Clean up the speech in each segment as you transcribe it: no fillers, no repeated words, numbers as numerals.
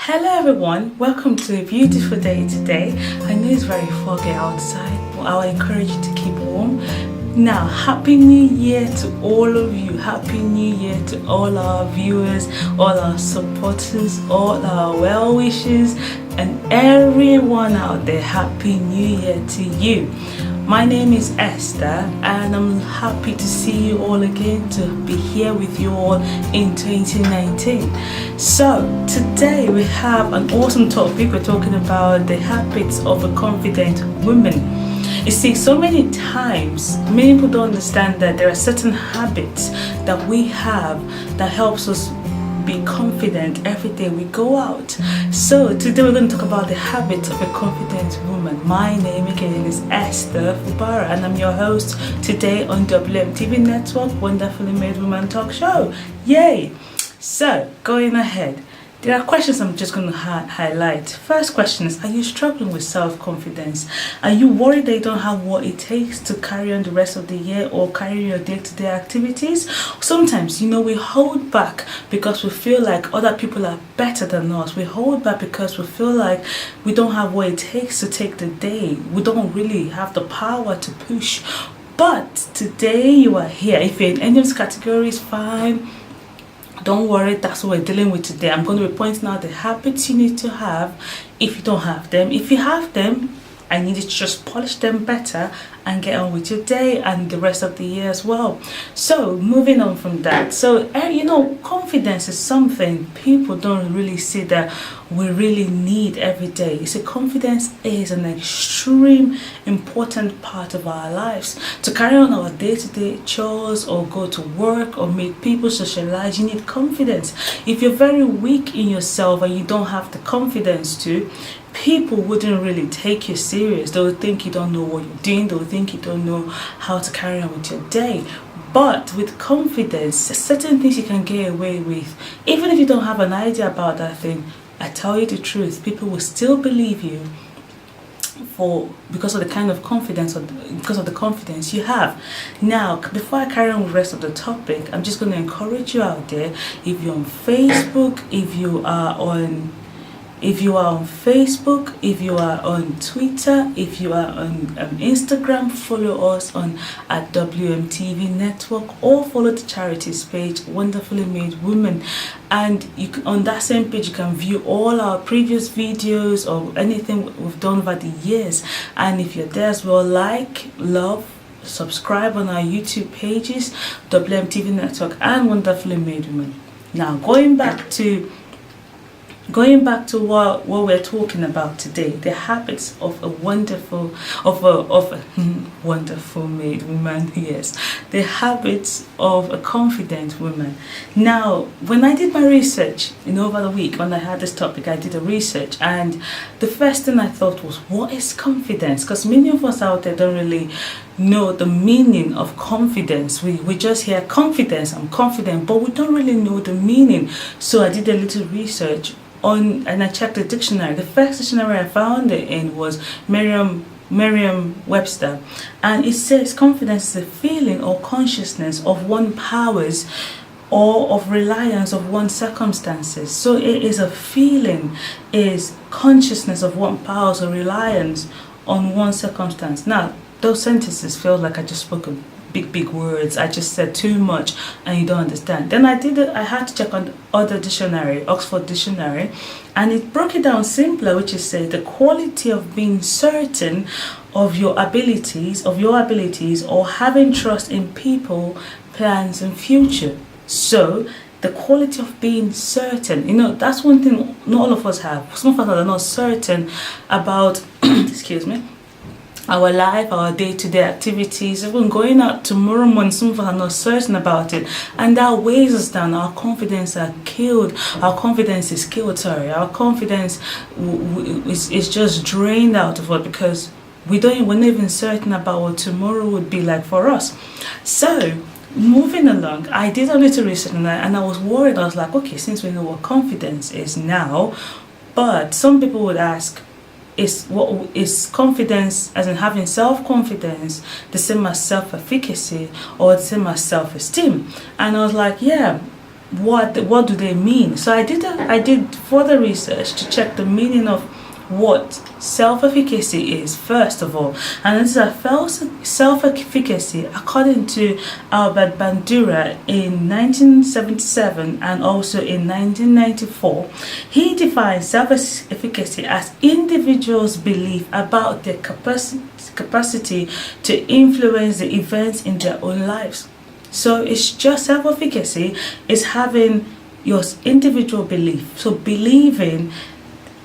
Hello everyone, welcome to a beautiful day today. I know it's very foggy outside, but I will encourage you to keep warm. Now, Happy New Year to all of you. Happy New Year to all our viewers, all our supporters, all our well-wishers, and everyone out there. Happy New Year to you. My name is Esther and I'm happy to see you all again, to be here with you all in 2019. So today we have an awesome topic. We're talking about the habits of a confident woman. You see, so many times many people don't understand that there are certain habits that we have that helps us be confident every day we go out. So today we're going to talk about the habits of a confident woman. My name again is Esther Fubara and I'm your host today on WMTv network, Wonderfully Made Woman talk show. Yay! So going ahead, there are questions I'm just going to highlight. First question is, are you struggling with self-confidence? Are you worried that you don't have what it takes to carry on the rest of the year or carry your day-to-day activities? Sometimes, we hold back because we feel like other people are better than us. We hold back because we feel like we don't have what it takes to take the day. We don't really have the power to push. But today you are here. If you're in any of these categories, fine. Don't worry, that's what we're dealing with today. I'm going to be pointing out the habits you need to have if you don't have them. If you have them, I need you to just polish them better and get on with your day and the rest of the year as well. So moving on from that, so confidence is something people don't really see that we really need every day. You see, confidence is an extreme important part of our lives. To carry on our day-to-day chores or go to work or meet people, socialize, you need confidence. If you're very weak in yourself and you don't have the confidence to, people wouldn't really take you serious. They would think you don't know what you're doing. They would think you don't know how to carry on with your day. But with confidence, certain things you can get away with. Even if you don't have an idea about that thing, I tell you the truth, people will still believe you because of the kind of confidence, or because of the confidence you have. Now, before I carry on with the rest of the topic, I'm just going to encourage you out there. If you're on Facebook, if you are on Facebook, if you are on Twitter, if you are on Instagram, follow us on at WMTv network, or follow the charities page, Wonderfully Made Woman. And on that same page, you can view all our previous videos or anything we've done over the years. And if you're there as well, love, subscribe on our YouTube pages, WMTv network and Wonderfully Made Woman. Now, going back to what we're talking about today, the habits of a wonderful made woman. Yes, the habits of a confident woman. Now, when I did my research, over the week when I had this topic, I did a research, and the first thing I thought was, what is confidence? Because many of us out there don't really know the meaning of confidence. We just hear confidence, I'm confident, but we don't really know the meaning. So I did a little research and I checked the dictionary. The first dictionary I found it in was Merriam-Webster, and it says confidence is a feeling or consciousness of one's powers or of reliance of one's circumstances. So it is a feeling, is consciousness of one's powers or reliance on one's circumstance. Now, those sentences feel like I just spoke a big words. I just said too much and you don't understand. Then I had to check on the other dictionary, Oxford Dictionary, and it broke it down simpler, which is the quality of being certain of your abilities or having trust in people, plans and future. So the quality of being certain, that's one thing not all of us have. Some of us are not certain about excuse me, our life, our day-to-day activities, even going out tomorrow morning. Some of us are not certain about it, and that weighs us down. Our confidence is killed. Our confidence is just drained out of it because we're not even certain about what tomorrow would be like for us. So moving along, I did a little research and I was worried. I was like, okay, since we know what confidence is now, but some people would ask, is confidence, as in having self-confidence, the same as self-efficacy or the same as self-esteem? And I was like, yeah, what do they mean. So I did further research to check the meaning of what self-efficacy is, first of all. And this is self-efficacy according to Albert Bandura in 1977 and also in 1994. He defines self-efficacy as individuals' belief about their capacity to influence the events in their own lives. So it's just self-efficacy is having your individual belief. So believing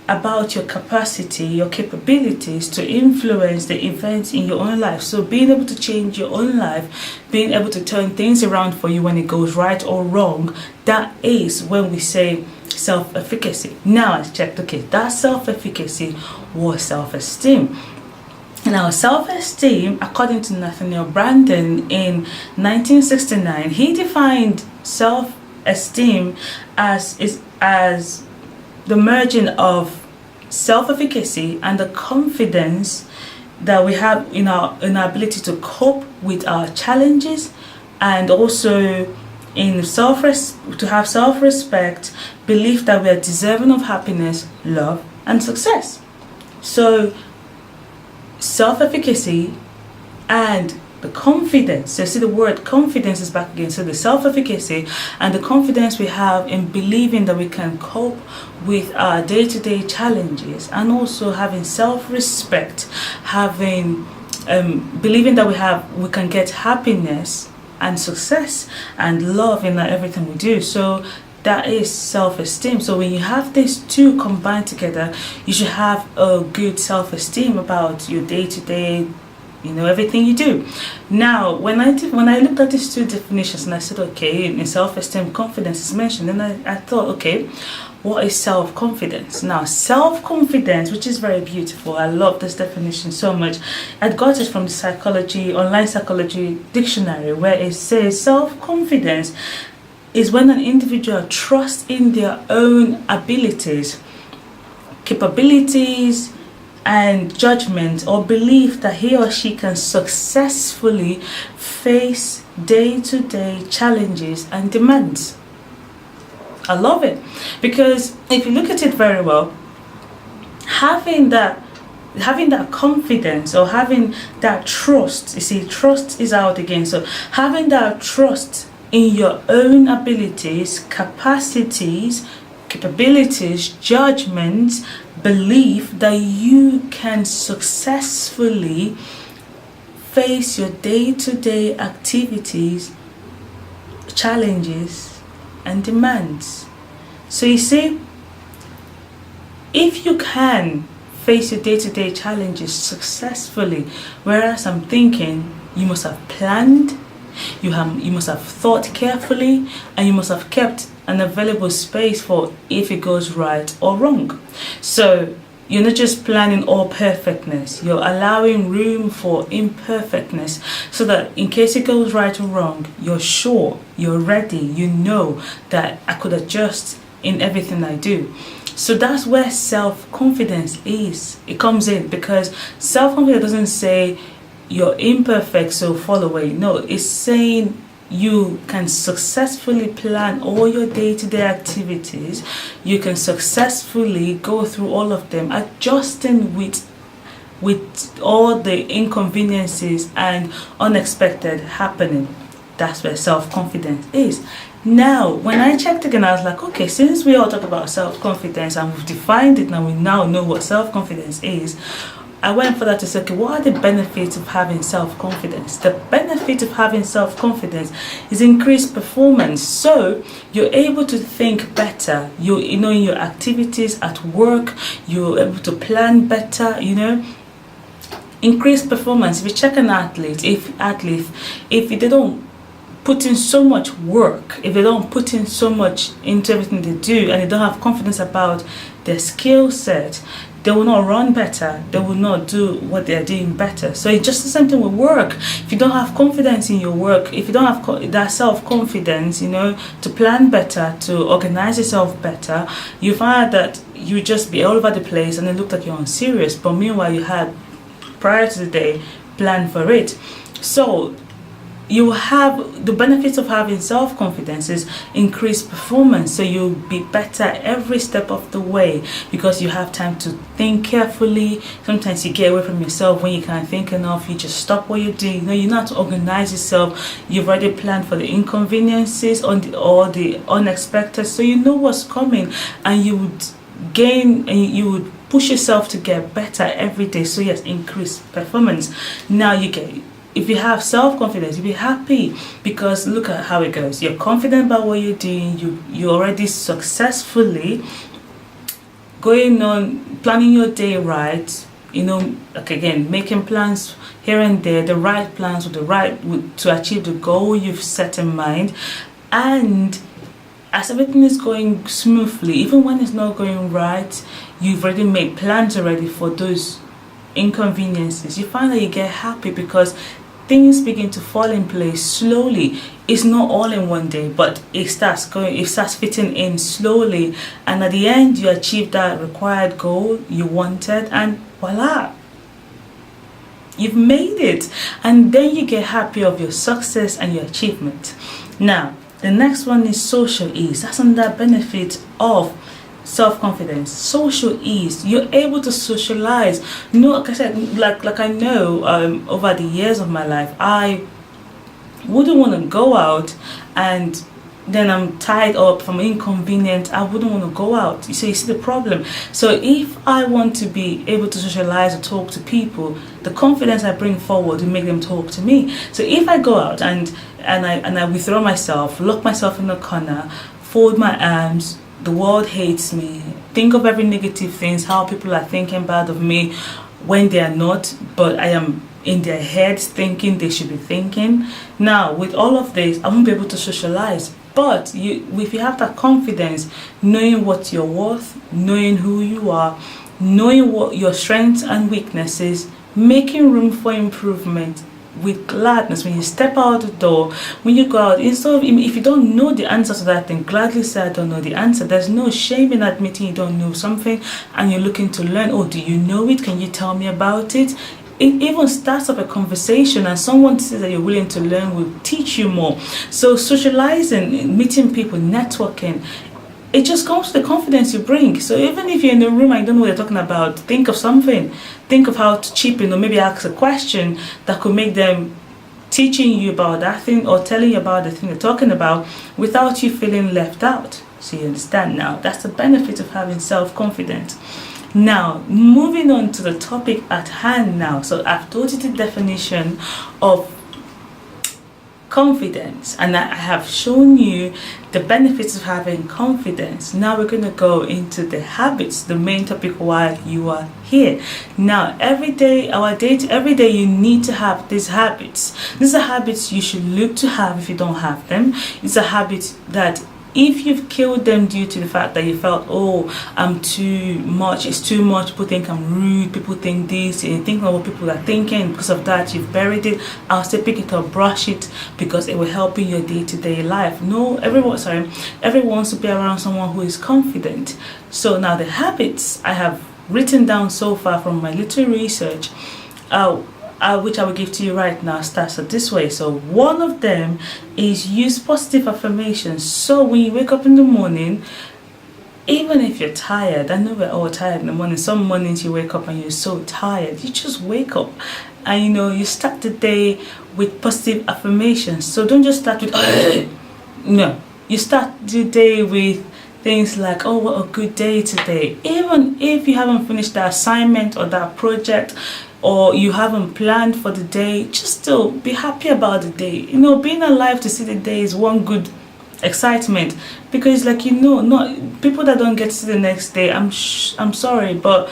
about your capacity, your capabilities to influence the events in your own life. So being able to change your own life, being able to turn things around for you when it goes right or wrong, that is when we say self-efficacy. Now I checked, okay, that self-efficacy was self-esteem. Now, self-esteem, according to Nathaniel Branden in 1969, he defined self-esteem as the merging of self-efficacy and the confidence that we have in our ability to cope with our challenges, and also in to have self-respect, belief that we are deserving of happiness, love, and success. So self-efficacy and the confidence. So see, the word confidence is back again. So the self-efficacy and the confidence we have in believing that we can cope with our day-to-day challenges, and also having self-respect, having believing that we can get happiness and success and love in everything we do. So that is self-esteem. So when you have these two combined together, you should have a good self-esteem about your day-to-day, everything you do. Now, when I looked at these two definitions and I said, okay, in self-esteem, confidence is mentioned, then I thought, okay, what is self-confidence? Now, self-confidence, which is very beautiful, I love this definition so much. I got it from the online psychology dictionary, where it says self-confidence is when an individual trusts in their own abilities, capabilities, and judgment, or belief that he or she can successfully face day-to-day challenges and demands. I love it, because if you look at it very well, having that confidence or having that trust, you see, trust is out again. So having that trust in your own abilities, capacities, capabilities, judgments, belief that you can successfully face your day-to-day activities, challenges, and demands. So you see, if you can face your day-to-day challenges successfully, whereas I'm thinking you must have planned, you must have thought carefully, and you must have kept an available space for if it goes right or wrong. So you're not just planning all perfectness, you're allowing room for imperfectness, so that in case it goes right or wrong, you're sure, you're ready, you know that I could adjust in everything I do. So that's where self-confidence is. It comes in, because self-confidence doesn't say you're imperfect, so fall away. No, it's saying you can successfully plan all your day-to-day activities. You can successfully go through all of them, adjusting with all the inconveniences and unexpected happening. That's where self-confidence is. Now, when I checked again, I was like, okay, since we all talk about self-confidence and we've defined it, now we now know what self-confidence is, I went for that to say, okay, what are the benefits of having self-confidence? The benefit of having self-confidence is increased performance. So you're able to think better. In your activities at work, you're able to plan better, Increased performance. If you check an athlete, if they don't put in so much work, if they don't put in so much into everything they do, and they don't have confidence about their skill set, they will not run better, they will not do what they are doing better. So it's just the same thing with work. If you don't have confidence in your work, if you don't have that self-confidence, to plan better, to organize yourself better, you find that you just be all over the place and it looked like you're unserious. But meanwhile, you had, prior to the day, planned for it. So you have the benefits of having self-confidence is increased performance. So you'll be better every step of the way because you have time to think carefully. Sometimes you get away from yourself when you can't think enough. You just stop what you're doing. You know, you know how to organize yourself. You've already planned for the inconveniences or the unexpected, so you know what's coming, and you would gain and you would push yourself to get better every day. So yes, increased performance. Now if you have self-confidence, you'll be happy because look at how it goes. You're confident about what you're doing. You already successfully going on planning your day right. You know, like again, making plans here and there, the right plans to achieve the goal you've set in mind. And as everything is going smoothly, even when it's not going right, you've already made plans already for those inconveniences. You find that you get happy because things begin to fall in place slowly. It's not all in one day, but it starts fitting in slowly, and at the end you achieve that required goal you wanted, and voila, you've made it. And then you get happy of your success and your achievement. Now the next one is social ease. That's another benefit of self-confidence. Social ease. You're able to socialize. You know, like I said, like I know over the years of my life, I wouldn't want to go out and then I'm tied up from inconvenient. I wouldn't want to go out. You see the problem. So if I want to be able to socialize or talk to people, the confidence I bring forward will make them talk to me. So if I go out and I withdraw myself, lock myself in a corner, fold my arms, the world hates me, think of every negative things, how people are thinking bad of me when they are not, but I am in their heads thinking they should be thinking. Now with all of this, I won't be able to socialize. But if you have that confidence, knowing what you're worth, knowing who you are, knowing what your strengths and weaknesses, making room for improvement with gladness. When you step out the door, when you go out, instead of, if you don't know the answer to that thing, gladly say I don't know the answer. There's no shame in admitting you don't know something and you're looking to learn. Oh, do you know it? Can you tell me about it? It even starts up a conversation, and someone says that you're willing to learn will teach you more. So socializing, meeting people, networking, it just comes to the confidence you bring. So even if you're in a room and you don't know what you're talking about, think of something. Think of how to chip in, or maybe ask a question that could make them teaching you about that thing or telling you about the thing they're talking about without you feeling left out. So you understand now. That's the benefit of having self-confidence. Now, moving on to the topic at hand now. So I've told you the definition of confidence and I have shown you the benefits of having confidence. Now we're going to go into the habits, the main topic while you are here. Now every day you need to have these habits. These are habits you should look to have if you don't have them. It's a habit that if you've killed them due to the fact that you felt, oh, I'm too much, it's too much, people think I'm rude, people think this, and you think about what people are thinking, because of that you've buried it, I'll say pick it up, brush it, because it will help in your day-to-day life. No, everyone wants to be around someone who is confident. So now the habits I have written down so far from my little research, which I will give to you right now, starts this way. So one of them is use positive affirmations. So when you wake up in the morning, even if you're tired, I know we're all tired in the morning. Some mornings you wake up and you're so tired, you just wake up and you start the day with positive affirmations. So don't just start with no, you start the day with things like, oh, what a good day today. Even if you haven't finished that assignment or that project, or you haven't planned for the day, just still be happy about the day. Being alive to see the day is one good excitement, because not people that don't get to see the next day, I'm sorry, but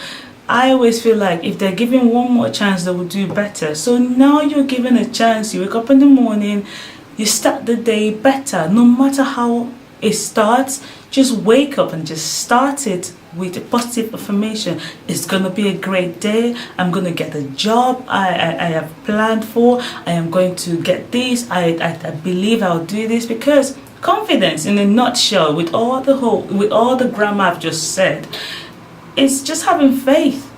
I always feel like if they're given one more chance, they will do better. So now you're given a chance. You wake up in the morning, you start the day better. No matter how it starts, just wake up and just start it with a positive affirmation. It's gonna be a great day. I'm gonna get a job I have planned for. I am going to get this. I believe I'll do this. Because confidence, in a nutshell, with all the grammar I've just said, it's just having faith.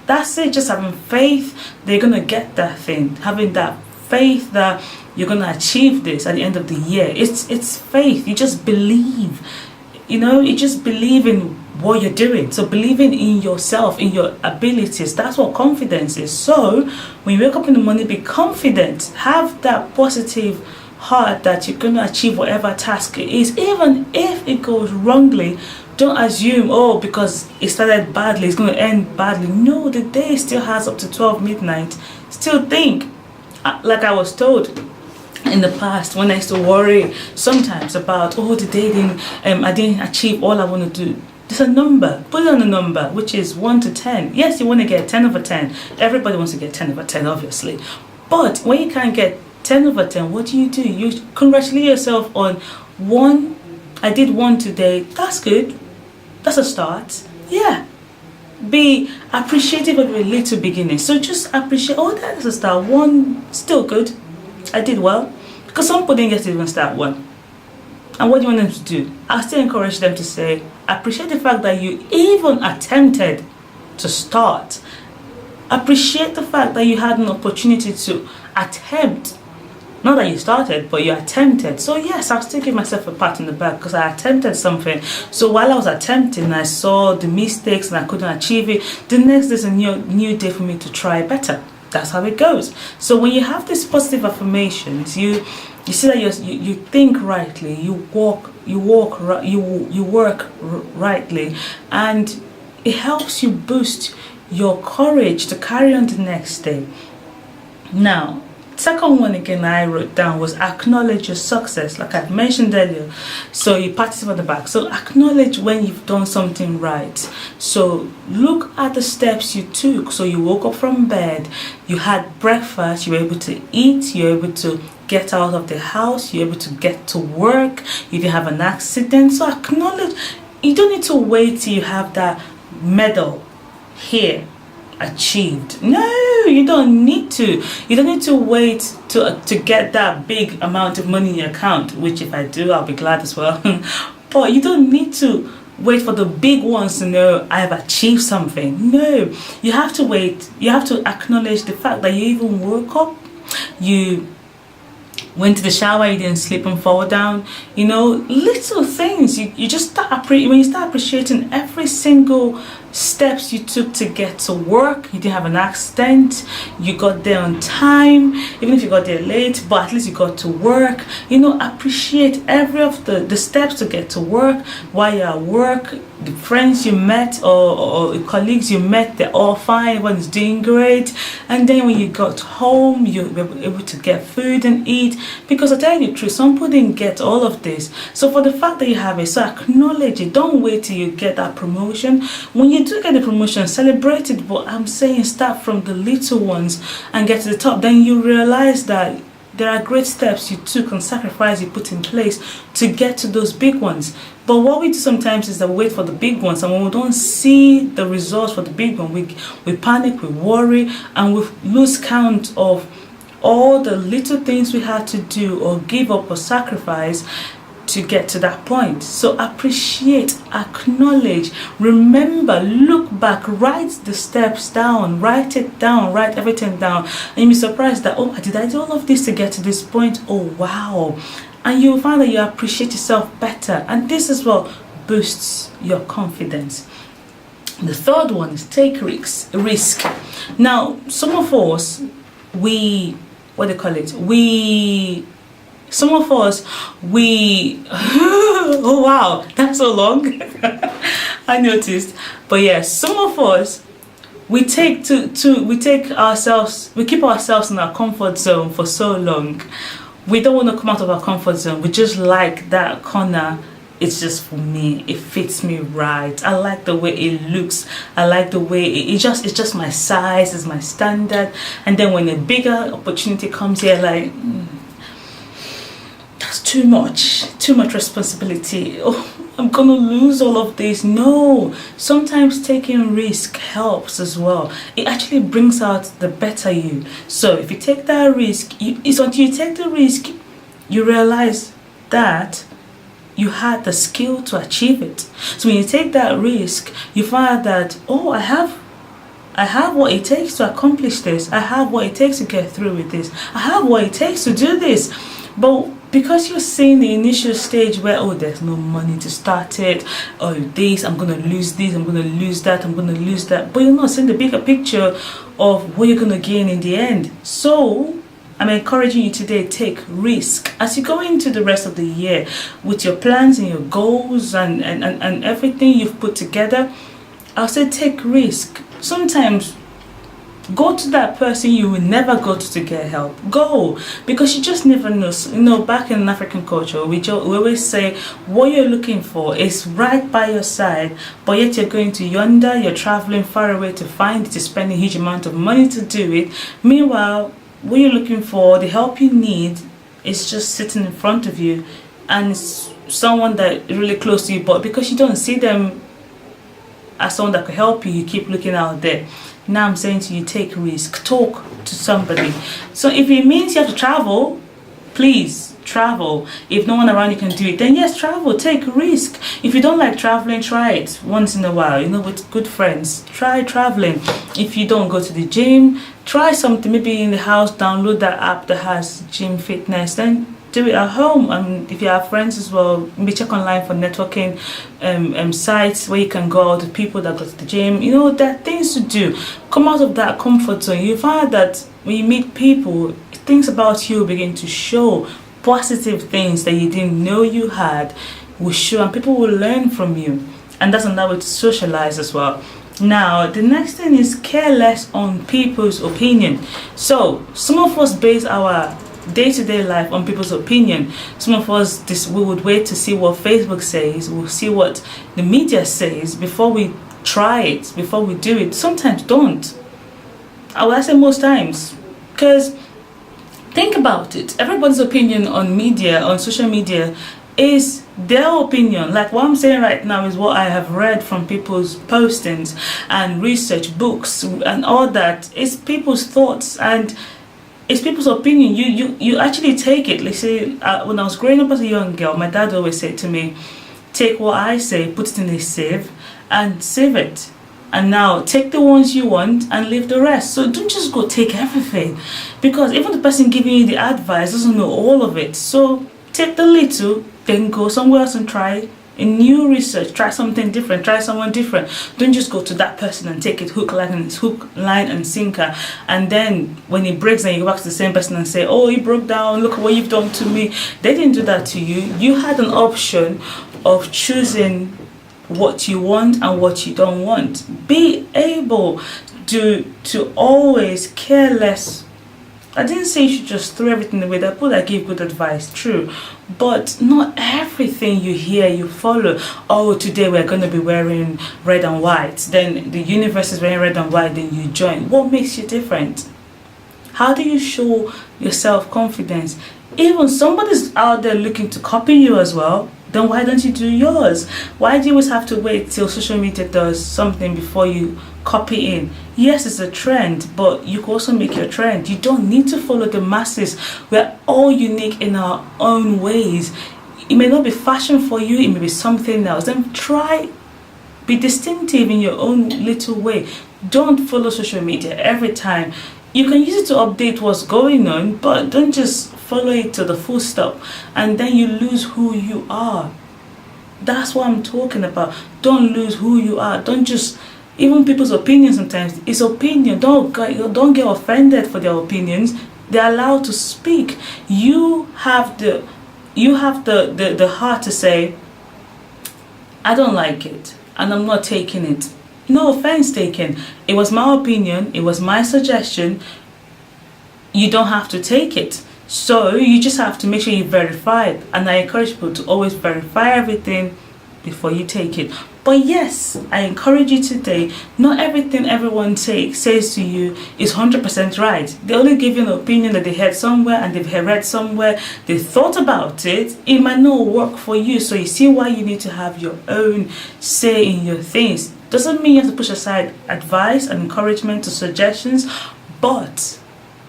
That's it. Just having faith. They're gonna get that thing. Having that faith that you're going to achieve this at the end of the year. It's faith. You just believe. You just believe in what you're doing. So believing in yourself, in your abilities, that's what confidence is. So when you wake up in the morning, be confident. Have that positive heart that you're going to achieve whatever task it is. Even if it goes wrongly, don't assume, oh, because it started badly, it's going to end badly. No, the day still has up to 12 midnight. Still think, like I was told in the past, when I used to worry sometimes about, oh, the day I didn't achieve all I want to do. There's a number, put it on a number, which is 1 to 10. Yes, you want to get 10 over 10. Everybody wants to get 10 over 10, obviously. But when you can't get 10 over 10, what do? You congratulate yourself on 1. I did 1 today. That's good. That's a start. Yeah. Be appreciative of your little beginning. So just appreciate, oh, that's a start. 1, still good. I did well. Because some people didn't get to even start 1. And what do you want them to do? I still encourage them to say, appreciate the fact that you even attempted to start. Appreciate the fact that you had an opportunity to attempt. Not that you started, but you attempted. So yes, I'll still give myself a pat on the back because I attempted something. So while I was attempting, I saw the mistakes and I couldn't achieve it. The next day is a new day for me to try better. That's how it goes. So when you have these positive affirmations, you see that you think rightly, you work rightly, and it helps you boost your courage to carry on the next day. Now, second one again I wrote down was acknowledge your success, like I've mentioned earlier. So you participate on the back. So acknowledge when you've done something right. So look at the steps you took. So you woke up from bed, you had breakfast, you were able to eat, you were able to get out of the house, you're able to get to work, you didn't have an accident. So acknowledge. You don't need to wait till you have that medal here achieved. No, you don't need to. You don't need to wait to get that big amount of money in your account, which if I do, I'll be glad as well. But you don't need to wait for the big ones to know I have achieved something. No, you have to wait. You have to acknowledge the fact that you even woke up, you went to the shower, you didn't sleep and fall down. Little things. You just start when you start appreciating every single steps you took to get to work. You didn't have an accident, you got there on time, even if you got there late, but at least you got to work. Appreciate every of the steps to get to work. While you're at work, the friends you met or colleagues you met, they're all fine, everyone's doing great. And then when you got home, you were able to get food and eat. Because I tell you the truth, some people didn't get all of this. So for the fact that you have it, so acknowledge it. Don't wait till you get that promotion. When you do get the promotion, celebrate it. But I'm saying start from the little ones and get to the top. Then you realize that there are great steps you took and sacrifice you put in place to get to those big ones. But what we do sometimes is that we wait for the big ones, and when we don't see the results for the big one, we panic, we worry, and we lose count of all the little things we had to do or give up or sacrifice to get to that point. So appreciate, acknowledge, remember, look back, write the steps down, write it down, write everything down, and you'll be surprised that, oh, did I do all of this to get to this point? Oh wow. And you'll find that you appreciate yourself better, and this is what boosts your confidence. The third one is take risk. Now, some of us, oh wow, that's so long. I noticed. But yes, some of us, we keep ourselves in our comfort zone for so long. We don't want to come out of our comfort zone. We just like that corner. It's just for me. It fits me right. I like the way it looks. I like the way it's just my size, it's my standard. And then when a bigger opportunity comes here, like that's too much responsibility. Oh, I'm gonna lose all of this. No, sometimes taking risk helps as well. It actually brings out the better you. So if you take that risk, it's until you take the risk, you realize that you had the skill to achieve it. So when you take that risk, you find that, oh, I I have what it takes to accomplish this. I have what it takes to get through with this. I have what it takes to do this. But because you're seeing the initial stage where, oh, there's no money to start it, oh, this, I'm going to lose this, I'm going to lose that, I'm going to lose that. But you're not seeing the bigger picture of what you're going to gain in the end. So I'm encouraging you today, take risk. As you go into the rest of the year with your plans and your goals and everything you've put together, I'll say take risk. Sometimes go to that person you will never go to get help. Go, because you just never know. You know, back in African culture, we always say what you're looking for is right by your side, but yet you're going to yonder, you're traveling far away to find it, you're spending a huge amount of money to do it. Meanwhile, what you're looking for, the help you need, is just sitting in front of you, and it's someone that is really close to you, but because you don't see them as someone that could help you, you keep looking out there. Now I'm saying to you, take risk, talk to somebody. So if it means you have to travel, please travel. If no one around you can do it, then yes, travel, take risk. If you don't like traveling, try it once in a while, you know, with good friends. Try traveling. If you don't go to the gym, try something, maybe in the house, download that app that has gym fitness, then do it at home. And if you have friends as well, maybe check online for networking sites where you can go out with people that go to the gym. You know, there are things to do. Come out of that comfort zone. You find that when you meet people, things about you begin to show. Positive things that you didn't know you had will show, and people will learn from you. And that's another way to socialize as well. Now, the next thing is care less on people's opinion. So some of us base our day-to-day life on people's opinion. Some of us, we would wait to see what Facebook says, we'll see what the media says before we try it, before we do it. Sometimes don't. I would say most times, because think about it, everybody's opinion on media, on social media, is their opinion. Like what I'm saying right now is what I have read from people's postings and research books and all that. It's people's thoughts and it's people's opinion. You actually take it. Let's say when I was growing up as a young girl, my dad always said to me, take what I say, put it in a sieve and sieve it. And now take the ones you want and leave the rest. So don't just go take everything, because even the person giving you the advice doesn't know all of it. So take the little, then go somewhere else and try a new research, try something different, try someone different. Don't just go to that person and take it hook, line and sinker, and then when it breaks, then you go back to the same person and say, oh, it broke down, look what you've done to me. They didn't do that to you. You had an option of choosing what you want and what you don't want. Be able to always care less. I didn't say you should just throw everything away. That people that give good advice, true, but not everything you hear you follow. Oh, today we're going to be wearing red and white, then the universe is wearing red and white, then you join. What makes you different? How do you show your self-confidence? Even somebody's out there looking to copy you as well, then why don't you do yours? Why do you always have to wait till social media does something before you copy in? Yes, it's a trend, but you can also make your trend. You don't need to follow the masses. We're all unique in our own ways. It may not be fashion for you, it may be something else. Then try, be distinctive in your own little way. Don't follow social media every time. You can use it to update what's going on, but don't just follow it to the full stop and then you lose who you are. That's what I'm talking about. Don't lose who you are. Don't just, even people's opinions sometimes, it's opinion. Don't get offended for their opinions. They're allowed to speak. You have the heart to say, I don't like it and I'm not taking it. No offense taken. It was my opinion. It was my suggestion. You don't have to take it. So you just have to make sure you verify it. And I encourage people to always verify everything before you take it. But yes, I encourage you today, not everything everyone says to you is 100% right. They only give you an opinion that they heard somewhere and they've read somewhere. They thought about it. It might not work for you. So you see why you need to have your own say in your things. Doesn't mean you have to push aside advice and encouragement to suggestions, but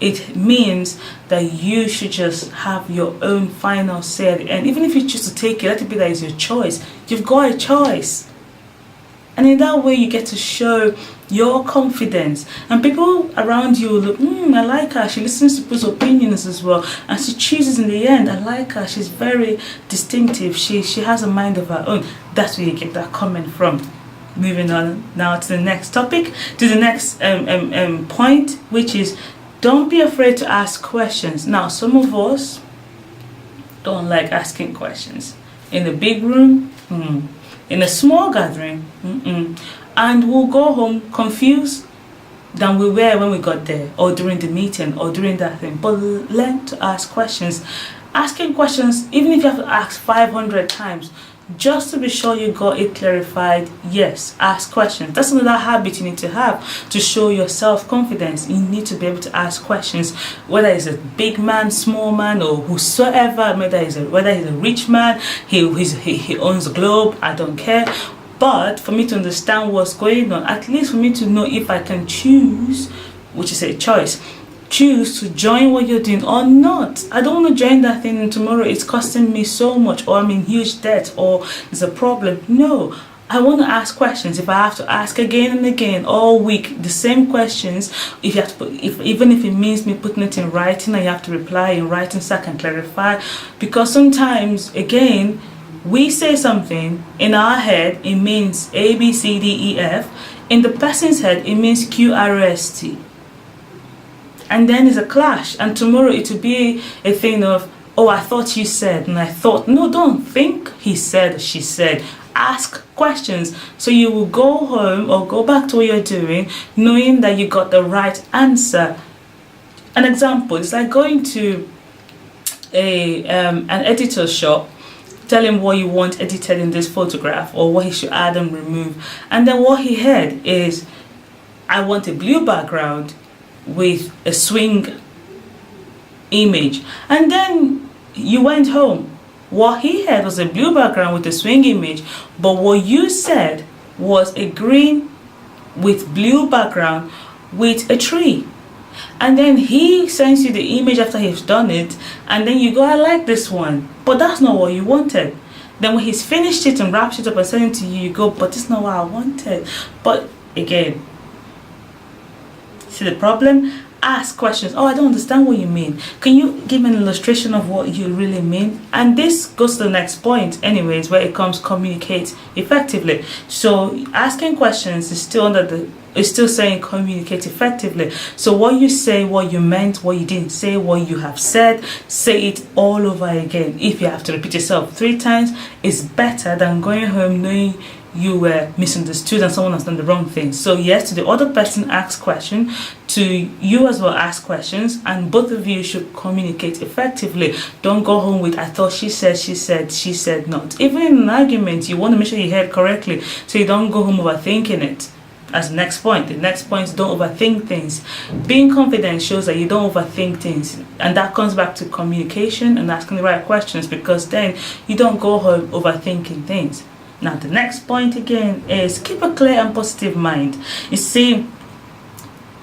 it means that you should just have your own final say at the end. Even if you choose to take it, let it be that it's your choice. You've got a choice. And in that way, you get to show your confidence, and people around you look, I like her, she listens to people's opinions as well, and she chooses in the end. I like her, she's very distinctive, she has a mind of her own. That's where you get that comment from. Moving on now to the next topic, to the next point, which is don't be afraid to ask questions. Now, some of us don't like asking questions. In a big room, in a small gathering, and we'll go home confused than we were when we got there, or during the meeting, or during that thing. But learn to ask questions. Asking questions, even if you have to ask 500 times, just to be sure you got it clarified, yes, ask questions. That's another habit you need to have to show your self-confidence. You need to be able to ask questions, whether it's a big man, small man, or whosoever, whether he's a rich man, he owns the globe, I don't care. But for me to understand what's going on, at least for me to know if I can choose, which is a choice, choose to join what you're doing or not. I don't want to join that thing and tomorrow it's costing me so much, or I'm in huge debt, or there's a problem. No, I want to ask questions. If I have to ask again and again all week the same questions, if you have to even if it means me putting it in writing and you have to reply in writing so I can clarify, because sometimes again we say something in our head, it means A, B, C, D, E, F. In the person's head, it means Q, R, S, T. And then there's a clash. And tomorrow it will be a thing of, oh, I thought you said. And I thought, no, don't think he said or she said. Ask questions. So you will go home or go back to what you're doing, knowing that you got the right answer. An example, it's like going to an editor's shop, tell him what you want edited in this photograph or what he should add and remove, and then what he heard is, I want a blue background with a swing image. And then you went home, what he had was a blue background with a swing image, but what you said was a green with blue background with a tree. And then he sends you the image after he's done it, and then you go, I like this one, but that's not what you wanted. Then when he's finished it and wraps it up and sends it to you, you go, but it's not what I wanted. But again, see the problem? Ask questions. Oh, I don't understand what you mean. Can you give an illustration of what you really mean? And this goes to the next point anyways, where it comes communicate effectively. So asking questions is still still saying communicate effectively. So what you say, what you meant, what you didn't say, what you have said, say it all over again. If you have to repeat yourself 3 times, it's better than going home knowing you were misunderstood and someone has done the wrong thing. So yes, to the other person ask question, to you as well ask questions, and both of you should communicate effectively. Don't go home with I thought she said not. Even in an argument, you want to make sure you heard correctly, so you don't go home overthinking it. As the next point, is don't overthink things. Being confident shows that you don't overthink things, and that comes back to communication and asking the right questions, because then you don't go home overthinking things. Now the next point again is keep a clear and positive mind. You see,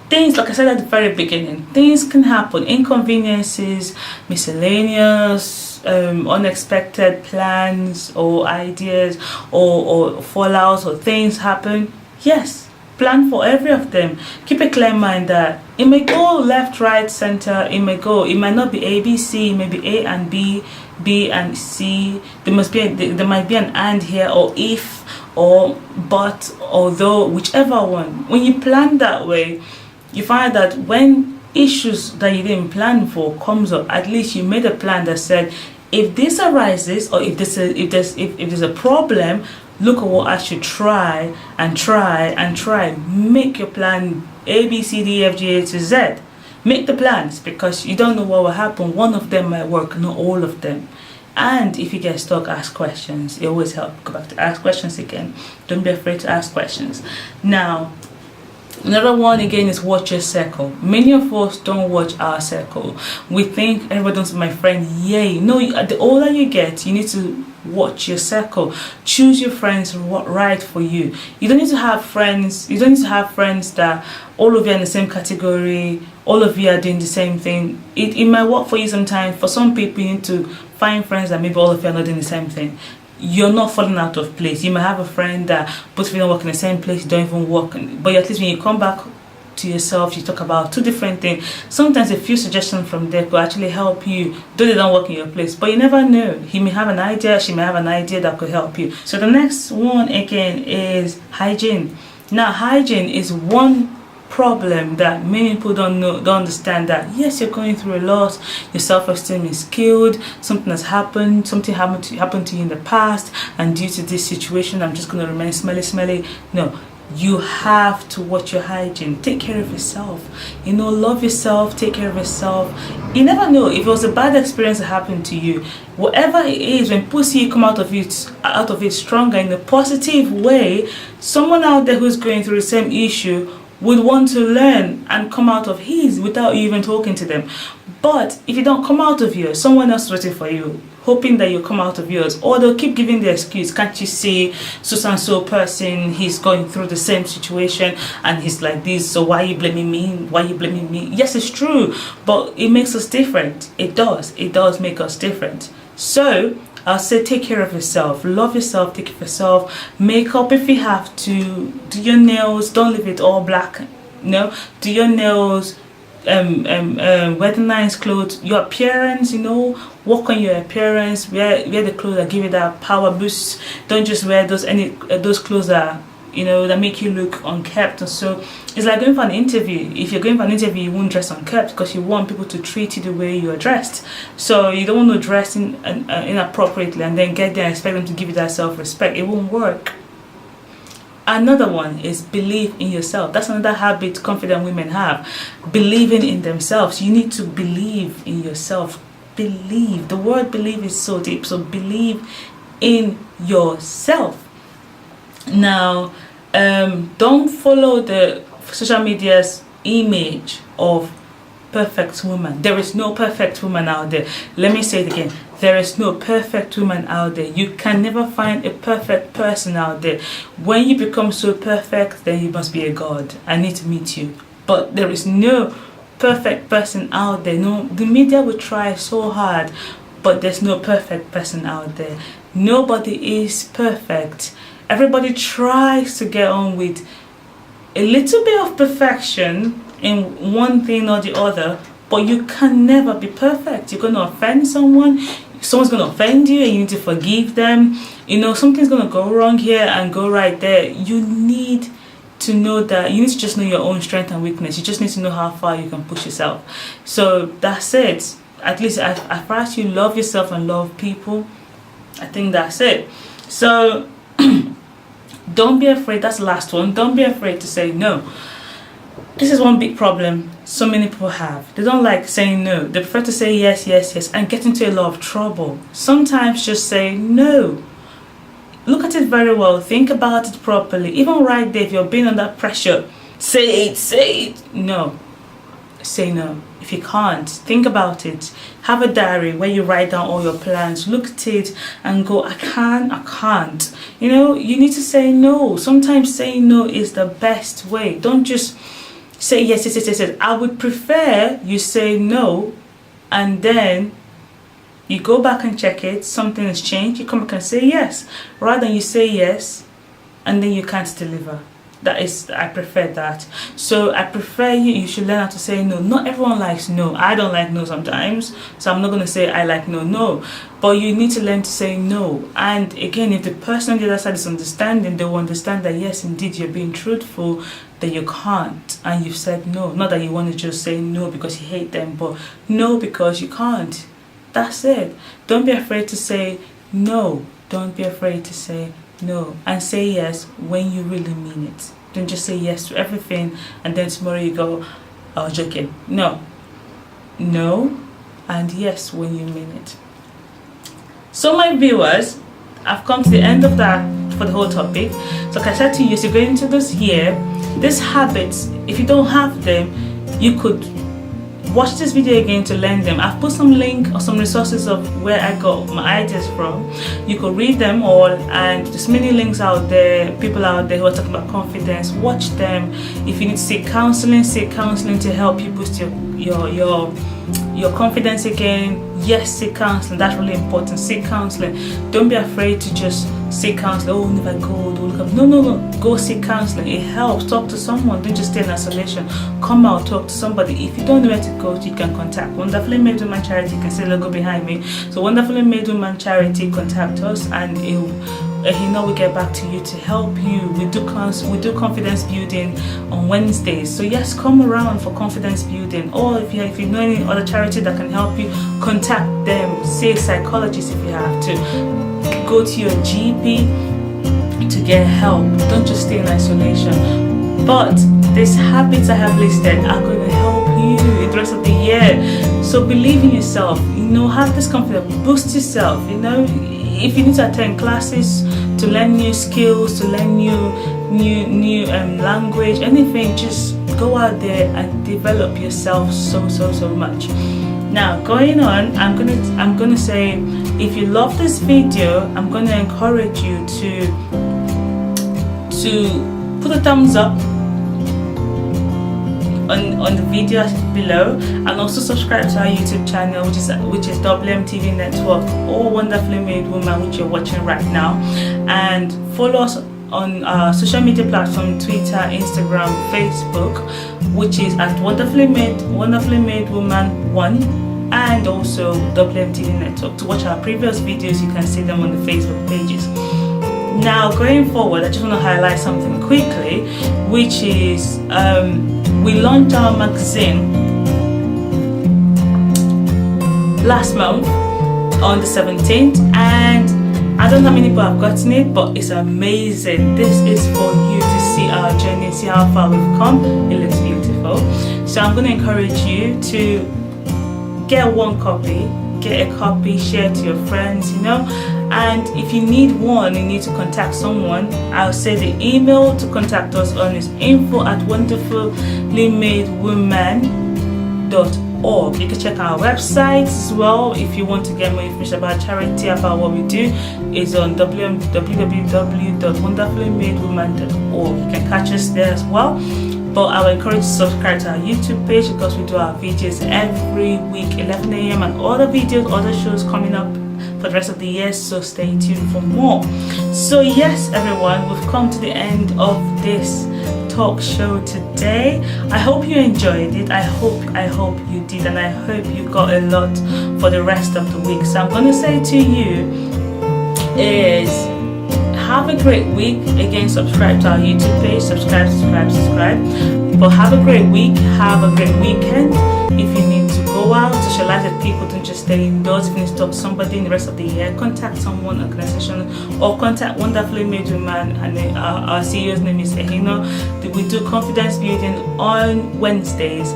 things, like I said at the very beginning, things can happen, inconveniences, miscellaneous, unexpected plans or ideas or fallouts or things happen. Yes, plan for every of them. Keep a clear mind that it may go left, right, center. It might not be A, B, C. It may be A and B, B and C. There might be an and here, or if, or but, although, whichever one. When you plan that way, you find that when issues that you didn't plan for comes up, at least you made a plan that said, if this arises, or if there's a problem, look at what I should try and try and try. Make your plan A, B, C, D, F, G, A to Z. Make the plans, because you don't know what will happen. One of them might work, not all of them. And if you get stuck, ask questions. It always helps. Go back to ask questions again. Don't be afraid to ask questions. Now, another one again is watch your circle. Many of us don't watch our circle. We think everyone's my friend. Yay. No, the older you get, you need to watch your circle. Choose your friends right for you. You don't need to have friends. You don't need to have friends that all of you are in the same category. All of you are doing the same thing. It might work for you sometimes. For some people, you need to find friends that maybe all of you are not doing the same thing. you're not falling out of place. You might have a friend that both of you don't work in the same place, you don't even work, but at least when you come back to yourself, you talk about two different things. Sometimes a few suggestions from there could actually help you, though they don't work in your place, but you never know. He may have an idea, she may have an idea that could help you. So the next one again is hygiene. Now hygiene is one problem that many people don't understand, that yes, you're going through a lot, your self-esteem is killed, something has happened, something happened to you in the past, and due to this situation I'm just going to remain smelly. No, you have to watch your hygiene. Take care of yourself, you know, love yourself, take care of yourself. You never know, if it was a bad experience that happened to you, whatever it is, when people see you come out of it stronger in a positive way, someone out there who's going through the same issue would want to learn and come out of his without you even talking to them. But if you don't come out of yours, someone else is waiting for you, hoping that you come out of yours, or they'll keep giving the excuse. Can't you see so and so person, he's going through the same situation and he's like this, so why are you blaming me? Why are you blaming me? Yes, it's true, but it makes us different. It does make us different. So I'll say take care of yourself, love yourself, take care of yourself. Makeup if you have to, do your nails, don't leave it all black. No, do your nails, wear the nice clothes, your appearance, you know, work on your appearance, wear the clothes that give you that power boost. Don't just wear those clothes that, you know, that make you look unkept. And so it's like going for an interview. If you're going for an interview, you won't dress unkept because you want people to treat you the way you're dressed. So you don't want to dress inappropriately and then get there and expect them to give you that self-respect. It won't work. Another one is believe in yourself. That's another habit confident women have. Believing in themselves. You need to believe in yourself. Believe. The word believe is so deep. So believe in yourself. Now, don't follow the social media's image of perfect woman. There is no perfect woman out there. Let me say it again. There is no perfect woman out there. You can never find a perfect person out there. When you become so perfect, then you must be a god. I need to meet you. But there is no perfect person out there. No, the media will try so hard, but there's no perfect person out there. Nobody is perfect. Everybody tries to get on with a little bit of perfection in one thing or the other, but you can never be perfect. You're going to offend someone, someone's going to offend you, and you need to forgive them. You know, something's going to go wrong here and go right there. You need to know that, you need to just know your own strength and weakness. You just need to know how far you can push yourself. So that's it. At least as far as you love yourself and love people, I think that's it. So don't be afraid. That's the last one. Don't be afraid to say no. This is one big problem so many people have. They don't like saying no. They prefer to say yes, yes, yes, and get into a lot of trouble. Sometimes just say no. Look at it very well. Think about it properly. Even right there, if you're being under pressure, say it. No. Say no. If you can't, think about it. Have a diary where you write down all your plans. Look at it and go, I can't. You know, you need to say no. Sometimes saying no is the best way. Don't just say yes. I would prefer you say no and then you go back and check it, something has changed, you come back and say yes, rather than you say yes and then you can't deliver. I prefer that. So I prefer you should learn how to say no. Not everyone likes no. I don't like no sometimes, so I'm not going to say I like no. But you need to learn to say no. And again, if the person on the other side is understanding, they will understand that yes, indeed, you're being truthful, that you can't, and you've said no. Not that you want to just say no because you hate them, but no because you can't. That's it. Don't be afraid to say no. Don't be afraid to say no, and say yes when you really mean it. Don't just say yes to everything and then tomorrow you go, I was joking. No, and yes when you mean it. So my viewers, I've come to the end of that for the whole topic. So like I said to you, as you're going into this year, these habits, if you don't have them, you could watch this video again to learn them. I've put some link or some resources of where I got my ideas from. You could read them all, and there's many links out there, people out there who are talking about confidence. Watch them. If you need to seek counseling to help you boost your confidence again. Yes, seek counseling. That's really important. Seek counseling. Don't be afraid to just seek counseling. Oh, if I go, don't look up. No. Go seek counseling. It helps. Talk to someone. Don't just stay in isolation. Come out, talk to somebody. If you don't know where to go, you can contact Wonderfully Made Woman Charity. You can see the logo behind me. So Wonderfully Made Woman Charity, contact us, and we get back to you to help you. We do confidence building on Wednesdays. So yes, come around for confidence building. Or if you know any other charity that can help you, contact them. See a psychologist if you have to. Go to your GP to get help. Don't just stay in isolation. But these habits I have listed are going to help you in the rest of the year. So believe in yourself. Have this confidence. Boost yourself. If you need to attend classes to learn new skills, to learn new language, anything, just go out there and develop yourself so much. Now, going on, I'm gonna say, if you love this video, I'm gonna encourage you to put a thumbs up on the video below, and also subscribe to our YouTube channel, which is WMTv Network, or Wonderfully Made Woman, which you're watching right now, and follow us on our social media platform, Twitter, Instagram, Facebook, which is at Wonderfully Made Woman 1, and also WMTv Network. To watch our previous videos, you can see them on the Facebook pages. Now, going forward, I just want to highlight something quickly, which is we launched our magazine last month on the 17th, and I don't know how many people have gotten it, but it's amazing. This is for you to see our journey, see how far we've come. It looks beautiful. So I'm going to encourage you to get one copy, get a copy, share to your friends, and if you need one, you need to contact someone. I'll say the email to contact us on is info@wonderfullymadewoman.org. You can check our website as well if you want to get more information about charity, about what we do. Is on www.wonderfullymadewoman.org. You can catch us there as well. But I will encourage you to subscribe to our YouTube page, because we do our videos every week, 11 a.m. and other videos, other shows coming up for the rest of the year, so stay tuned for more. So yes, everyone, we've come to the end of this talk show today. I hope you enjoyed it. I hope you did, and I hope you got a lot for the rest of the week. So I'm going to say to you is, have a great week. Again, subscribe to our YouTube page. Subscribe. But have a great week. Have a great weekend. If you need to go out, socialize with people, don't just stay indoors. If you need to talk to somebody in the rest of the year, contact someone, organization, or contact Wonderfully Made Woman. And our CEO's name is Ehino. We do confidence building on Wednesdays,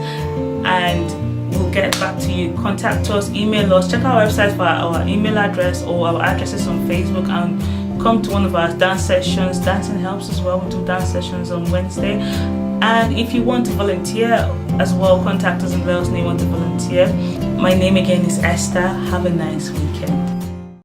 and we'll get back to you. Contact us, email us, check our website for our email address or our addresses on Facebook, and come to one of our dance sessions. Dancing helps as well. We do dance sessions on Wednesday. And if you want to volunteer as well, contact us and let us know you want to volunteer. My name again is Esther. Have a nice weekend.